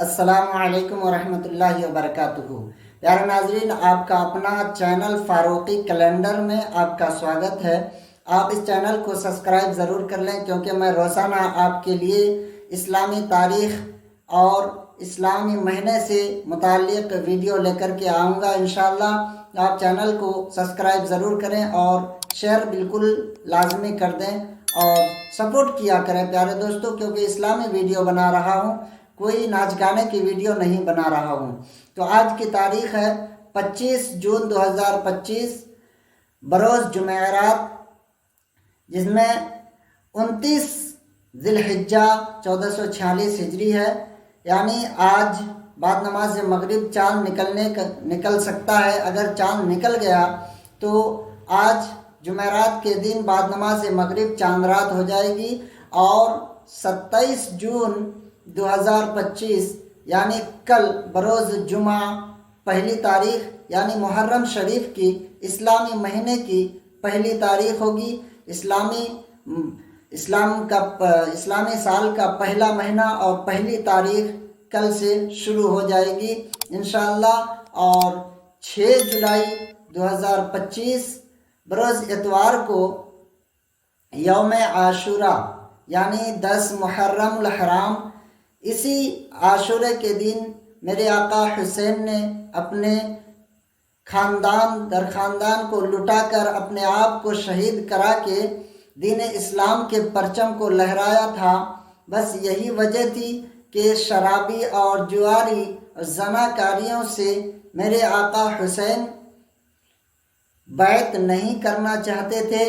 السلام علیکم ورحمۃ اللہ وبرکاتہ۔ پیارے ناظرین، آپ کا اپنا چینل فاروقی کیلنڈر میں آپ کا سواگت ہے۔ آپ اس چینل کو سبسکرائب ضرور کر لیں، کیونکہ میں روزانہ آپ کے لیے اسلامی تاریخ اور اسلامی مہینے سے متعلق ویڈیو لے کر کے آؤں گا انشاءاللہ۔ آپ چینل کو سبسکرائب ضرور کریں اور شیئر بالکل لازمی کر دیں اور سپورٹ کیا کریں پیارے دوستوں، کیونکہ اسلامی ویڈیو بنا رہا ہوں، کوئی ناچ گانے کی ویڈیو نہیں بنا رہا ہوں۔ تو آج کی تاریخ ہے 25 جون 2025 بروز جمعرات، جس میں 29 ذی الحجہ 1446 ہجری ہے، یعنی آج بعد نماز مغرب چاند نکل سکتا ہے۔ اگر چاند نکل گیا تو آج جمعرات کے دن بعد نماز مغرب چاند رات ہو جائے گی، اور 27 جون 2025 یعنی کل بروز جمعہ پہلی تاریخ یعنی محرم شریف کی اسلامی مہینے کی پہلی تاریخ ہوگی۔ اسلامی سال کا پہلا مہینہ اور پہلی تاریخ کل سے شروع ہو جائے گی انشاءاللہ۔ اور 6 جولائی 2025 بروز اتوار کو یوم عاشورہ یعنی 10 محرم الحرام، اسی عاشورے کے دن میرے آقا حسین نے اپنے خاندان کو لٹا کر اپنے آپ کو شہید کرا کے دین اسلام کے پرچم کو لہرایا تھا۔ بس یہی وجہ تھی کہ شرابی اور جواری اور زناکاریوں سے میرے آقا حسین بیعت نہیں کرنا چاہتے تھے،